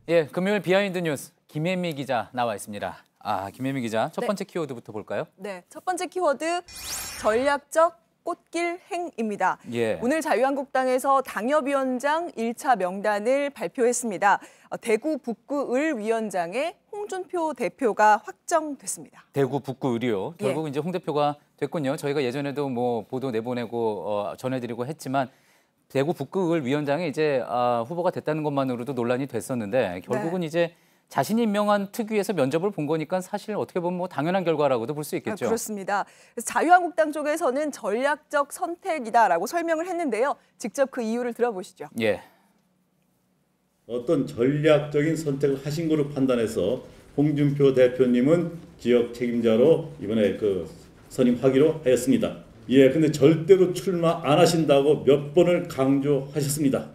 예, 금요일 비하인드 뉴스 김혜미 기자 나와 있습니다. 김혜미 기자, 첫 번째 키워드부터 볼까요? 네, 첫 번째 키워드 전략적 꽃길 행입니다. 예. 오늘 자유한국당에서 당협위원장 1차 명단을 발표했습니다. 대구 북구을 위원장의 홍준표 대표가 확정됐습니다. 대구 북구을이요. 결국 이제 홍 대표가 됐군요. 저희가 예전에도 뭐 보도 내보내고 전해드리고 했지만 대구 북구을 위원장이 이제 후보가 됐다는 것만으로도 논란이 됐었는데 결국은 이제 자신이 임명한 특위에서 면접을 본 거니까 사실 어떻게 보면 뭐 당연한 결과라고도 볼 수 있겠죠. 그렇습니다. 그래서 자유한국당 쪽에서는 전략적 선택이다라고 설명을 했는데요. 직접 그 이유를 들어보시죠. 예. 어떤 전략적인 선택을 하신 걸로 판단해서 홍준표 대표님은 지역 책임자로 이번에 선임하기로 하였습니다. 예, 근데 절대로 출마 안 하신다고 몇 번을 강조하셨습니다.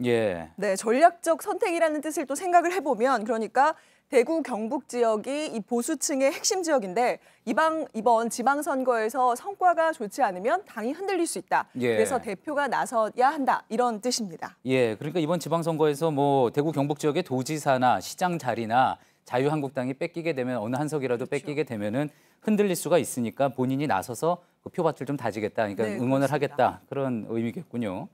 예. 네, 전략적 선택이라는 뜻을 또 생각을 해보면 그러니까 대구 경북 지역이 이 보수층의 핵심 지역인데 이번 지방선거에서 성과가 좋지 않으면 당이 흔들릴 수 있다. 예. 그래서 대표가 나서야 한다. 이런 뜻입니다. 예, 그러니까 이번 지방선거에서 뭐 대구 경북 지역의 도지사나 시장 자리나 자유한국당이 뺏기게 되면 어느 한 석이라도 뺏기게 되면은 흔들릴 수가 있으니까 본인이 나서서 그 표밭을 좀 다지겠다. 그러니까 응원을 그렇습니다. 하겠다. 그런 의미겠군요.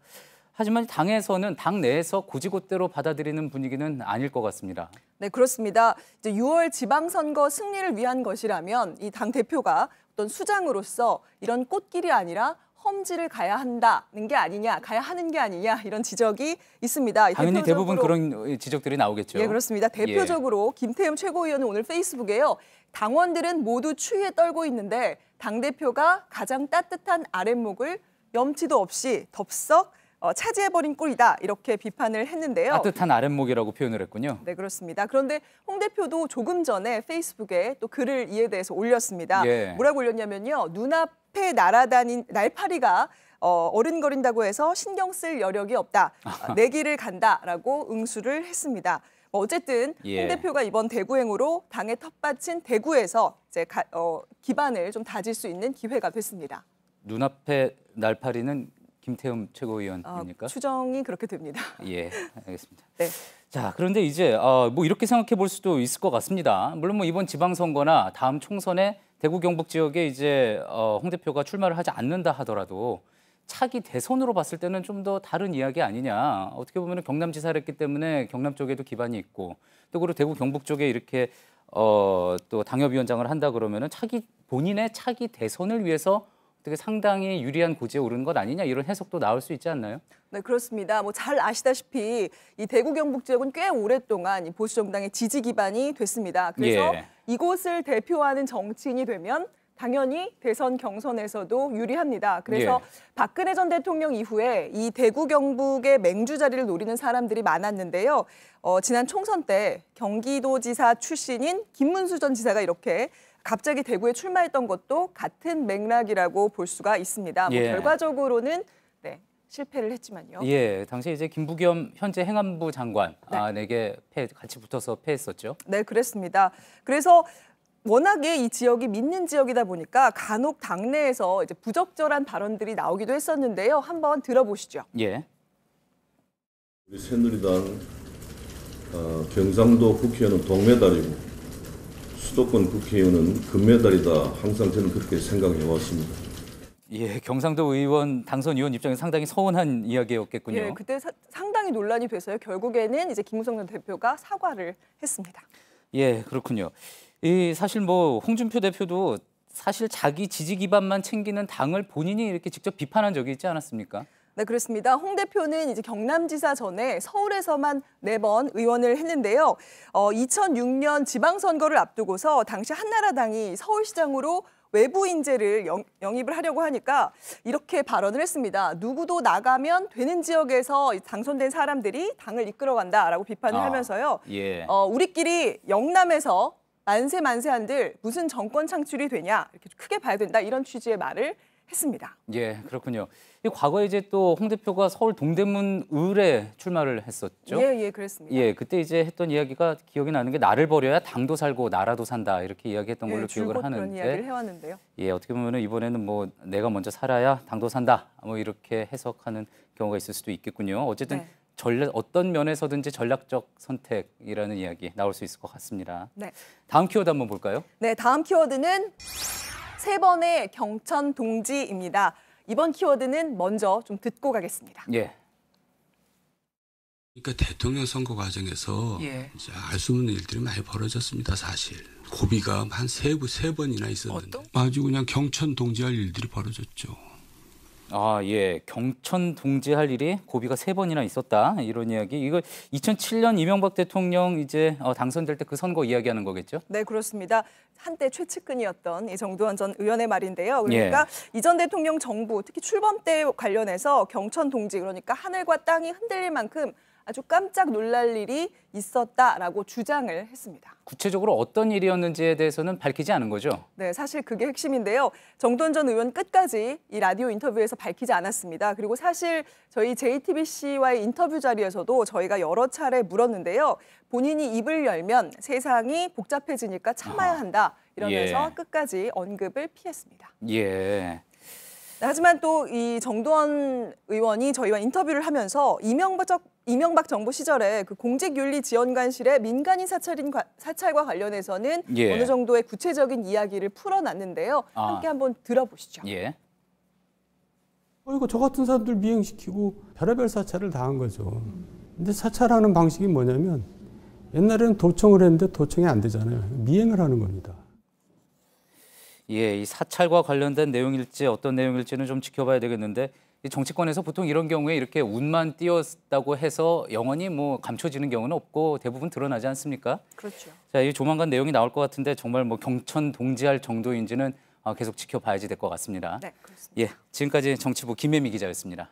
하지만 당에서는 당 내에서 곧이곧대로 받아들이는 분위기는 아닐 것 같습니다. 네, 그렇습니다. 이제 6월 지방선거 승리를 위한 것이라면 이 당 대표가 어떤 수장으로서 이런 꽃길이 아니라 험지를 가야 한다는 게 아니냐, 가야 하는 게 아니냐 이런 지적이 있습니다. 당연히 대부분 그런 지적들이 나오겠죠. 예, 그렇습니다. 대표적으로 김태흠 최고위원은 오늘 페이스북에요. 당원들은 모두 추위에 떨고 있는데 당대표가 가장 따뜻한 아랫목을 염치도 없이 덥석 차지해버린 꼴이다 이렇게 비판을 했는데요. 따뜻한 아랫목이라고 표현을 했군요. 네, 그렇습니다. 그런데 홍 대표도 조금 전에 페이스북에 또 글을 이에 대해서 올렸습니다. 예. 뭐라고 올렸냐면요. 눈앞에 날아다닌 날파리가 어른거린다고 해서 신경 쓸 여력이 없다. 내 길을 간다라고 응수를 했습니다. 어쨌든 홍 대표가 이번 대구행으로 당의 텃밭인 대구에서 이제 기반을 좀 다질 수 있는 기회가 됐습니다. 눈앞에 날파리는 김태흠 최고위원입니까? 추정이 그렇게 됩니다. 예, 알겠습니다. 네. 자, 그런데 이제 뭐 이렇게 생각해 볼 수도 있을 것 같습니다. 물론 뭐 이번 지방선거나 다음 총선에 대구 경북 지역에 이제 홍 대표가 출마를 하지 않는다 하더라도 차기 대선으로 봤을 때는 좀 더 다른 이야기 아니냐. 어떻게 보면 경남지사를 했기 때문에 경남 쪽에도 기반이 있고 또 그리고 대구 경북 쪽에 이렇게 또 당협위원장을 한다 그러면은 본인의 차기 대선을 위해서 어떻게 상당히 유리한 고지에 오르는 것 아니냐 이런 해석도 나올 수 있지 않나요? 네, 그렇습니다. 뭐 잘 아시다시피 이 대구 경북 지역은 꽤 오랫동안 이 보수 정당의 지지 기반이 됐습니다. 그래서 이곳을 대표하는 정치인이 되면 당연히 대선 경선에서도 유리합니다. 그래서 박근혜 전 대통령 이후에 이 대구 경북의 맹주 자리를 노리는 사람들이 많았는데요. 지난 총선 때 경기도지사 출신인 김문수 전 지사가 이렇게 갑자기 대구에 출마했던 것도 같은 맥락이라고 볼 수가 있습니다. 뭐 결과적으로는 실패를 했지만요. 예, 당시에 이제 김부겸 현재 행안부 장관 내게 같이 붙어서 패했었죠. 네, 그랬습니다. 그래서 워낙에 이 지역이 믿는 지역이다 보니까 간혹 당내에서 이제 부적절한 발언들이 나오기도 했었는데요. 한번 들어보시죠. 예. 우리 새누리당 경상도 국회의원은 동메달이고 수도권 국회의원은 금메달이다. 항상 저는 그렇게 생각해 왔습니다. 예, 경상도 의원 당선 의원 입장에서 상당히 서운한 이야기였겠군요. 예, 그때 상당히 논란이 돼서요. 결국에는 이제 김무성 대표가 사과를 했습니다. 예, 그렇군요. 사실 뭐 홍준표 대표도 사실 자기 지지 기반만 챙기는 당을 본인이 이렇게 직접 비판한 적이 있지 않았습니까? 네, 그렇습니다. 홍 대표는 이제 경남지사 전에 서울에서만 4번 의원을 했는데요. 2006년 지방선거를 앞두고서 당시 한나라당이 서울시장으로 외부 인재를 영입을 하려고 하니까 이렇게 발언을 했습니다. 누구도 나가면 되는 지역에서 당선된 사람들이 당을 이끌어간다라고 비판을 하면서요. 우리끼리 영남에서 만세한들 무슨 정권 창출이 되냐 이렇게 크게 봐야 된다 이런 취지의 말을 했습니다. 예, 그렇군요. 과거에 이제 또 홍 대표가 서울 동대문 을에 출마를 했었죠. 예, 그랬습니다. 예, 그때 이제 했던 이야기가 기억이 나는 게 나를 버려야 당도 살고 나라도 산다 이렇게 이야기했던 걸로 기억을 하는데. 그런 이야기를 해왔는데요. 예, 어떻게 보면은 이번에는 뭐 내가 먼저 살아야 당도 산다 뭐 이렇게 해석하는 경우가 있을 수도 있겠군요. 어쨌든 어떤 면에서든지 전략적 선택이라는 이야기 나올 수 있을 것 같습니다. 네. 다음 키워드 한번 볼까요? 네, 다음 키워드는 3번의 경천 동지입니다. 이번 키워드는 먼저 좀 듣고 가겠습니다. 예. 그러니까 대통령 선거 과정에서 이제 알 수 없는 일들이 많이 벌어졌습니다. 사실 고비가 한 세 번이나 있었는데 아주 그냥 경천 동지할 일들이 벌어졌죠. 아, 예. 경천 동지할 일이 고비가 3번이나 있었다. 이런 이야기. 이거 2007년 이명박 대통령 이제 당선될 때 그 선거 이야기하는 거겠죠? 네, 그렇습니다. 한때 최측근이었던 이 정두환 전 의원의 말인데요. 그러니까 이전 대통령 정부, 특히 출범 때 관련해서 경천 동지, 그러니까 하늘과 땅이 흔들릴 만큼 아주 깜짝 놀랄 일이 있었다라고 주장을 했습니다. 구체적으로 어떤 일이었는지에 대해서는 밝히지 않은 거죠? 네, 사실 그게 핵심인데요. 정두환 전 의원 끝까지 이 라디오 인터뷰에서 밝히지 않았습니다. 그리고 사실 저희 JTBC와의 인터뷰 자리에서도 저희가 여러 차례 물었는데요. 본인이 입을 열면 세상이 복잡해지니까 참아야 한다. 이러면서 끝까지 언급을 피했습니다. 예. 하지만 또 이 정두환 의원이 저희와 인터뷰를 하면서 이명박 정부 시절에 그 공직윤리지원관실의 민간인 사찰과 관련해서는 어느 정도의 구체적인 이야기를 풀어놨는데요. 함께 한번 들어보시죠. 예. 이거 저 같은 사람들 미행시키고 별의별 사찰을 다 한 거죠. 근데 사찰하는 방식이 뭐냐면 옛날에는 도청을 했는데 도청이 안 되잖아요. 미행을 하는 겁니다. 예, 이 사찰과 관련된 내용일지 어떤 내용일지는 좀 지켜봐야 되겠는데 이 정치권에서 보통 이런 경우에 이렇게 운만 띄었다고 해서 영원히 뭐 감춰지는 경우는 없고 대부분 드러나지 않습니까? 그렇죠. 자, 이 조만간 내용이 나올 것 같은데 정말 뭐 경천 동지할 정도인지는 계속 지켜봐야지 될 것 같습니다. 네, 그렇습니다. 예, 지금까지 정치부 김혜미 기자였습니다.